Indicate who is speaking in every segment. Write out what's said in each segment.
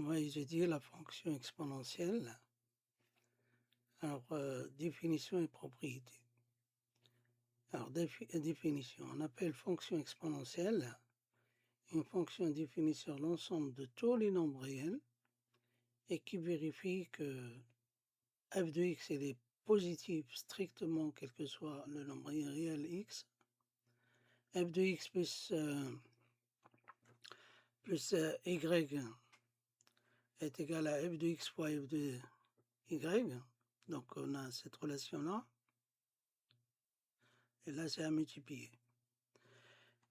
Speaker 1: On va étudier la fonction exponentielle. Alors, définition et propriété. Alors, définition. On appelle fonction exponentielle une fonction définie sur l'ensemble de tous les nombres réels et qui vérifie que f de x est positif strictement quel que soit le nombre réel x. F de x plus y est égal à f de x fois f de y. Donc on a cette relation-là. Et là, c'est à multiplier.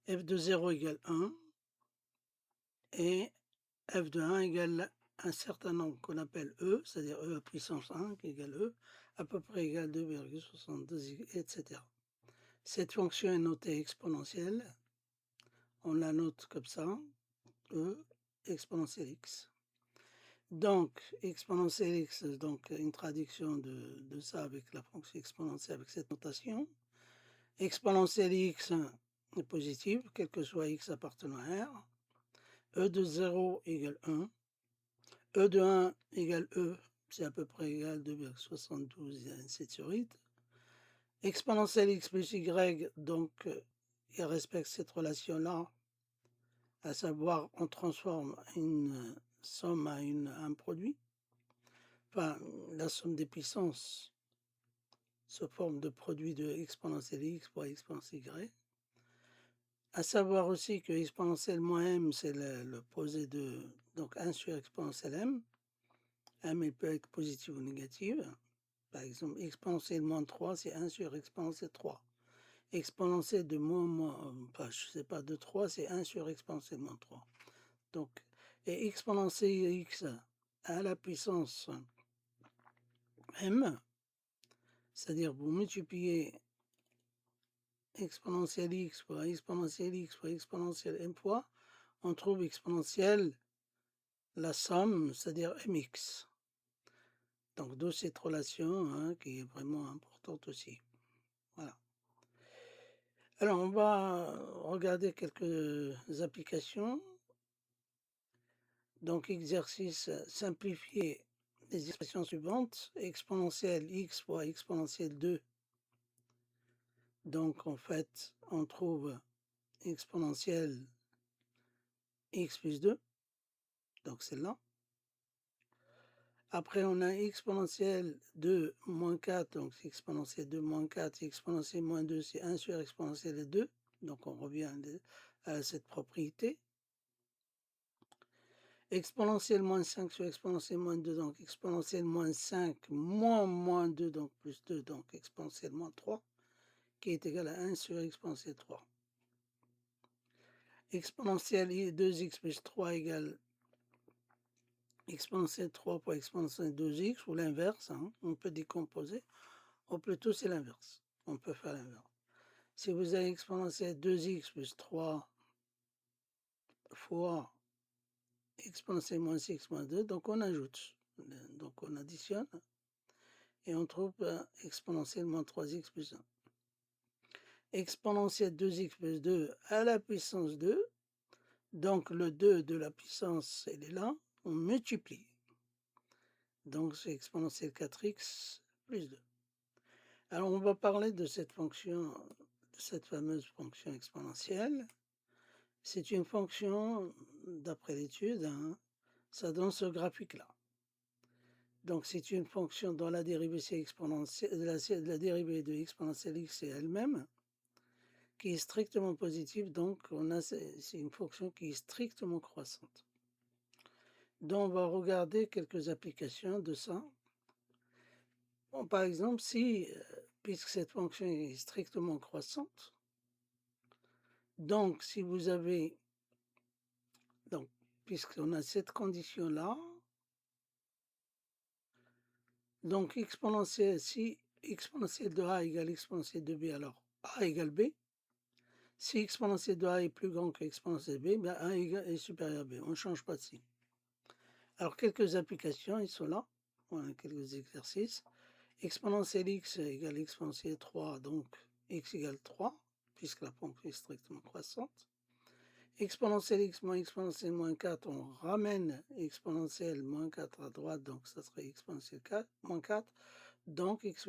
Speaker 1: F de 0 égale 1. Et f de 1 égale un certain nombre qu'on appelle E, c'est-à-dire E à puissance 1 qui égale E, à peu près égale 2,62, etc. Cette fonction est notée exponentielle. On la note comme ça, E exponentielle x. Donc, exponentielle x, donc une traduction de ça avec la fonction exponentielle, avec cette notation. Exponentielle x est positive, quel que soit x appartenant à R. E de 0 égale 1. E de 1 égale E, c'est à peu près égal à 2,72 et ainsi de suite. Exponentielle x plus y, donc il respecte cette relation-là, à savoir on transforme une somme à un produit. Enfin, la somme des puissances sous forme de produit de exponentielle x fois exponentielle y. À savoir aussi que exponentielle moins m, c'est le posé de donc 1 sur exponentielle m. M, il peut être positive ou négative. Par exemple, exponentielle moins 3, c'est 1 sur exponentielle 3. Exponentielle de enfin, je sais pas, de 3, c'est 1 sur exponentielle moins 3. Donc, et exponentielle x à la puissance m, c'est-à-dire vous multipliez exponentielle x fois exponentielle x fois exponentielle m fois, on trouve exponentielle la somme, c'est-à-dire mx. Donc, d'où cette relation qui est vraiment importante aussi. Voilà. Alors, on va regarder quelques applications. Donc, exercice simplifié des expressions suivantes. Exponentielle x fois exponentielle 2. Donc, en fait, on trouve exponentielle x plus 2. Donc, celle-là. Après, on a exponentielle 2 moins 4. Donc, c'est exponentielle 2 moins 4. Exponentielle moins 2, c'est 1 sur exponentielle 2. Donc, on revient à cette propriété. Exponentielle moins 5 sur exponentielle moins 2, donc exponentielle moins 5 moins 2, donc plus 2, donc exponentielle moins 3, qui est égal à 1 sur exponentielle 3. Exponentielle 2x plus 3 égale exponentielle 3 pour exponentielle 2x, ou l'inverse, on peut décomposer, ou plutôt c'est l'inverse, on peut faire l'inverse. Si vous avez exponentielle 2x plus 3 fois exponentielle moins 6 moins 2, donc on ajoute, donc on additionne, et on trouve exponentielle moins 3x plus 1. Exponentielle 2x plus 2 à la puissance 2, donc le 2 de la puissance, elle est là, on multiplie. Donc c'est exponentielle 4x plus 2. Alors on va parler de cette fonction, de cette fameuse fonction exponentielle. C'est une fonction, d'après l'étude, ça donne ce graphique-là. Donc c'est une fonction dont la dérivée c'est exponentielle, la dérivée de exponentielle x c'est elle-même, qui est strictement positive, donc c'est une fonction qui est strictement croissante. Donc on va regarder quelques applications de ça. Bon, par exemple, puisque cette fonction est strictement croissante, donc si vous avez, donc puisqu'on a cette condition-là, donc exponentielle, si exponentielle de a égale exponentielle de b, alors a égale b. Si exponentielle de a est plus grand que exponentielle de b, bien a est supérieur à b. On ne change pas de signe. Alors, quelques applications, ils sont là. Voilà, quelques exercices. Exponentielle x égale exponentielle 3, donc x égale 3, puisque la fonction est strictement croissante. Exponentielle x moins exponentielle moins 4, on ramène exponentielle moins 4 à droite, donc ça serait exponentielle 4, moins 4, donc x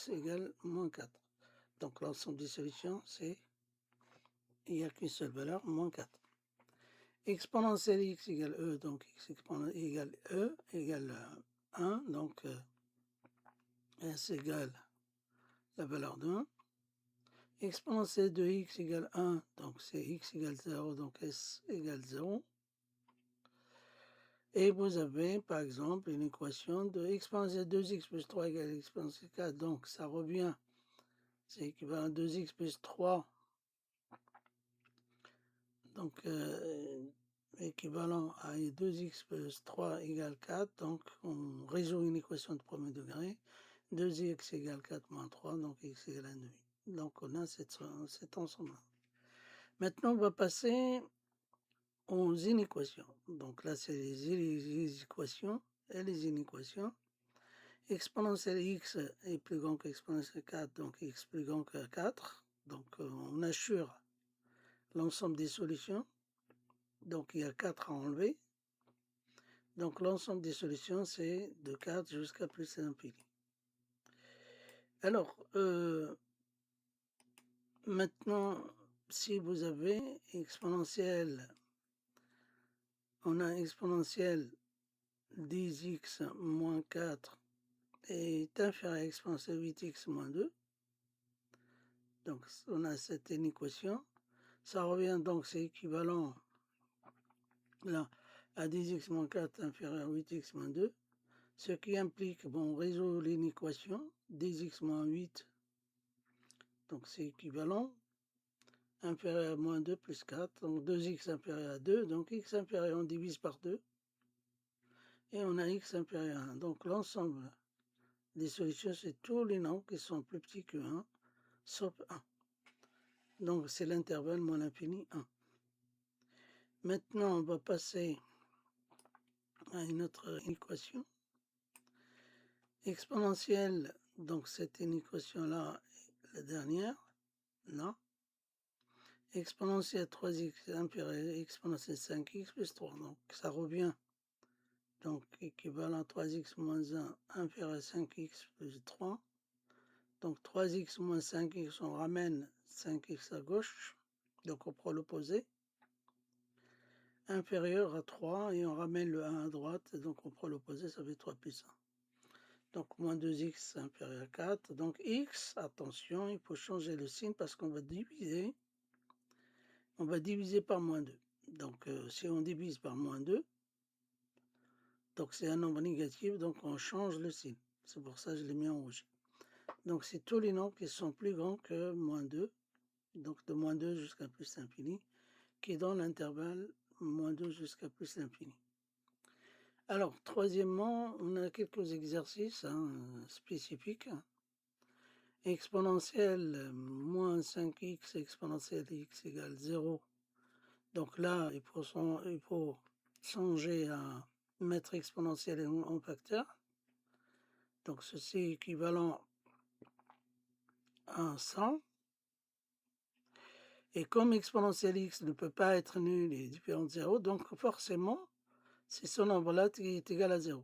Speaker 1: égale moins 4. Donc l'ensemble des solutions, c'est, il n'y a qu'une seule valeur, moins 4. Exponentielle x égale e, donc x égale e égale 1, donc s égale la valeur de 1. Exponentielle de x égale 1, donc c'est x égale 0, donc s égale 0. Et vous avez, par exemple, une équation de exponentielle 2x plus 3 égale exponentielle 4. Donc, ça revient, c'est équivalent à 2x plus 3. Donc, équivalent à 2x plus 3 égale 4. Donc, on résout une équation de premier degré. 2x égale 4 moins 3, donc x égale 1,5. Donc, on a cet ensemble. Maintenant, on va passer aux inéquations. Donc là, c'est les équations et les inéquations. Exponentielle x est plus grand qu'exponentielle 4, donc x plus grand que 4. Donc on assure l'ensemble des solutions. Donc il y a 4 à enlever. Donc l'ensemble des solutions, c'est de 4 jusqu'à plus l'infini. Alors, maintenant, si vous avez exponentielle, on a exponentielle 10x moins 4 est inférieur à exponentielle 8x moins 2. Donc on a cette inéquation. Ça revient donc, c'est équivalent là à 10x moins 4 inférieur à 8x moins 2. Ce qui implique, bon, on résout l'inéquation, 10x moins 8. Donc c'est équivalent. Inférieur à moins 2 plus 4. Donc 2x inférieur à 2. Donc x inférieur, on divise par 2. Et on a x inférieur à 1. Donc l'ensemble des solutions, c'est tous les nombres qui sont plus petits que 1, sauf 1. Donc c'est l'intervalle moins l'infini 1. Maintenant, on va passer à une autre équation. Exponentielle, donc cette équation-là, la dernière, là. Exponentielle 3x inférieur à exponentielle 5x plus 3. Donc ça revient, donc équivalent à 3x moins 1 inférieur à 5x plus 3. Donc 3x moins 5x, on ramène 5x à gauche, donc on prend l'opposé. Inférieur à 3 et on ramène le 1 à droite, donc on prend l'opposé, ça fait 3 plus 1. Donc moins 2x inférieur à 4. Donc x, attention, il faut changer le signe parce qu'on va diviser. On va diviser par moins 2. Donc si on divise par moins 2, donc c'est un nombre négatif, donc on change le signe. C'est pour ça que je l'ai mis en rouge. Donc c'est tous les nombres qui sont plus grands que moins 2. Donc de moins 2 jusqu'à plus l'infini, qui est dans l'intervalle moins 2 jusqu'à plus l'infini. Alors, troisièmement, on a quelques exercices spécifiques. Exponentielle moins 5x exponentielle x égale 0. Donc là, il faut changer à mettre exponentielle en facteur. Donc ceci est équivalent à 100. Et comme exponentielle x ne peut pas être nul et différent de 0, donc forcément, c'est ce nombre-là qui est égal à 0.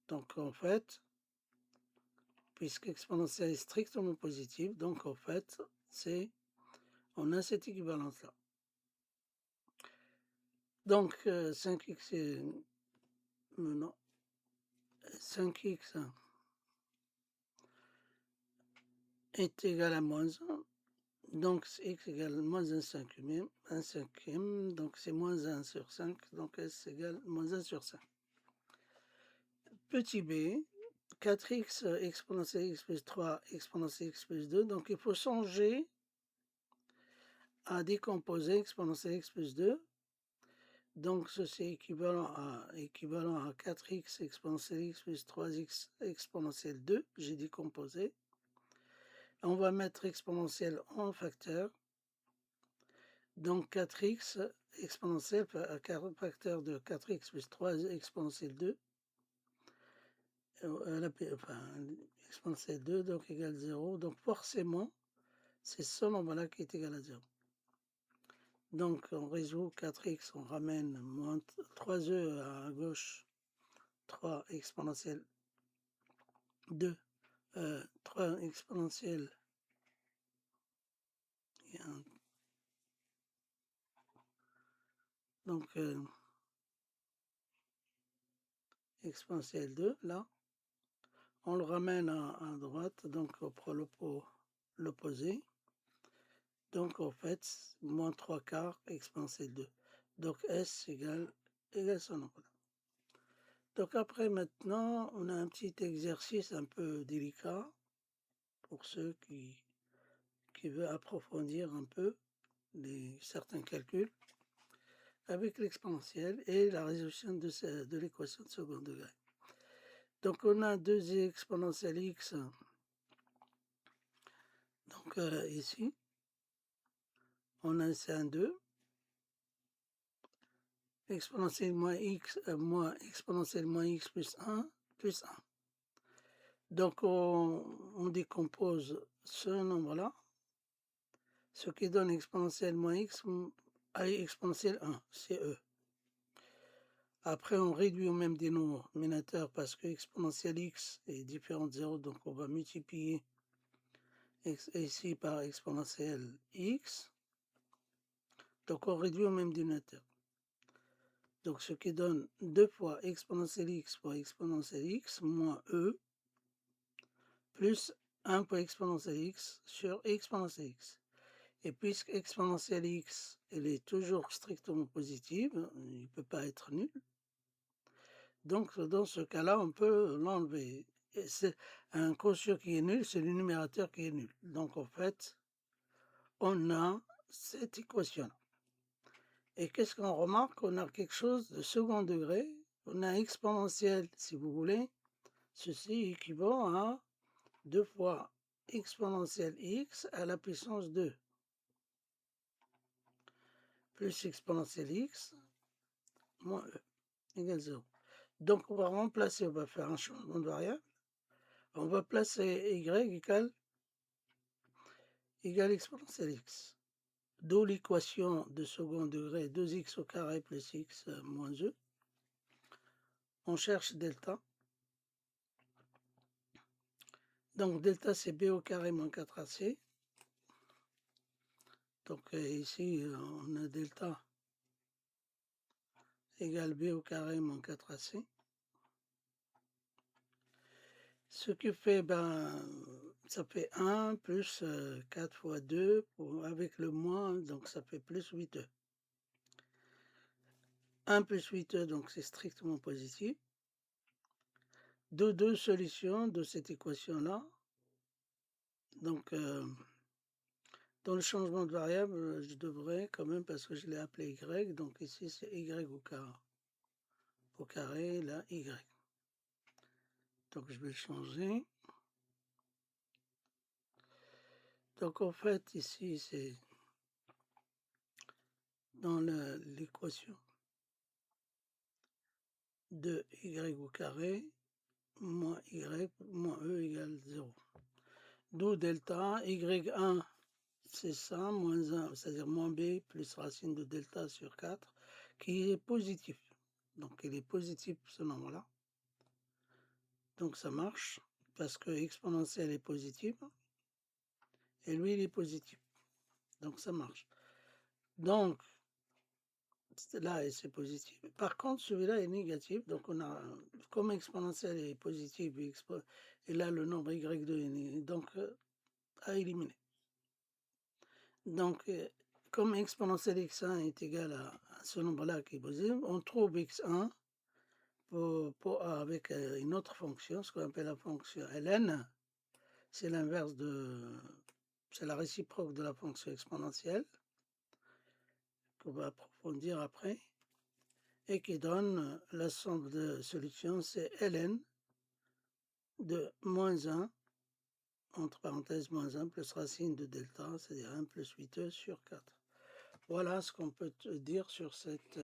Speaker 1: Donc en fait, puisque exponentielle est strictement positive, donc en fait, on a cette équivalence-là. Donc 5x est... non. 5x est égal à moins 1. Donc x égale moins 1 cinquième, donc c'est moins 1 sur 5, donc s égale moins 1 sur 5. Petit b, 4x exponentielle x plus 3 exponentielle x plus 2, donc il faut changer à décomposer exponentielle x plus 2. Donc ceci est équivalent à 4x exponentielle x plus 3x exponentielle 2, j'ai décomposé. On va mettre exponentielle en facteur. Donc 4x exponentielle, facteur de 4x plus 3 exponentielle 2, exponentielle 2, donc égale 0. Donc forcément, c'est ce nombre-là qui est égal à 0. Donc on résout 4x, on ramène moins 3e à gauche, 3 exponentielle 2, 3 exponentielle et donc exponentielle 2, là, on le ramène à droite, donc on prend l'opposé. Donc en fait, moins 3 quarts exponentielle 2. Donc S égale son nombre. Donc après, maintenant, on a un petit exercice un peu délicat pour ceux qui veulent approfondir un peu certains calculs avec l'exponentielle et la résolution de l'équation de second degré. Donc on a 2 exponentielle x, donc ici, on a C12, exponentielle moins x, exponentielle moins x plus 1, plus 1. Donc on décompose ce nombre-là, ce qui donne exponentielle moins x à exponentielle 1, c'est E. Après, on réduit au même dénominateur parce que exponentielle x est différente de 0, donc on va multiplier ici par exponentielle x. Donc on réduit au même dénominateur. Donc ce qui donne 2 fois exponentielle x pour exponentielle x moins E plus 1 pour exponentielle x sur exponentielle x. Et puisque exponentielle x, elle est toujours strictement positive, il ne peut pas être nul. Donc dans ce cas-là, on peut l'enlever. C'est un quotient qui est nul, c'est le numérateur qui est nul. Donc en fait, on a cette équation. Et qu'est-ce qu'on remarque? On a quelque chose de second degré. On a exponentielle, si vous voulez. Ceci équivaut à 2 fois exponentielle x à la puissance 2 plus exponentielle x moins e égale 0. Donc on va remplacer, on va faire un changement de variable. On va placer y égale exponentielle x. D'où l'équation de second degré 2x au carré plus x moins e. On cherche delta. Donc delta c'est b au carré moins 4ac. Donc ici on a delta égale b au carré moins 4ac. Ce qui fait, ça fait 1 plus 4 fois 2 avec le moins, donc ça fait plus 8e. 1 plus 8e, donc c'est strictement positif. Deux solutions de cette équation-là. Donc, dans le changement de variable, je devrais quand même, parce que je l'ai appelé y, donc ici c'est y au carré, là y. Donc je vais le changer. Donc en fait ici c'est dans l'équation de y au carré moins y moins e égale 0. D'où delta, y1 c'est ça, moins 1, c'est-à-dire moins b plus racine de delta sur 4, qui est positif. Donc il est positif ce nombre-là. Donc ça marche, parce que exponentielle est positive, et lui il est positif. Donc ça marche. Donc là c'est positif. Par contre celui-là est négatif, donc on a, comme exponentielle est positive, et là le nombre y2 est négatif, donc à éliminer. Donc comme exponentielle x1 est égal à ce nombre-là qui est positif, on trouve x1 avec une autre fonction, ce qu'on appelle la fonction ln. C'est l'inverse c'est la réciproque de la fonction exponentielle, qu'on va approfondir après, et qui donne la somme de solutions, c'est ln de moins 1, entre parenthèses moins 1, plus racine de delta, c'est-à-dire 1 plus 8e sur 4. Voilà ce qu'on peut dire sur cette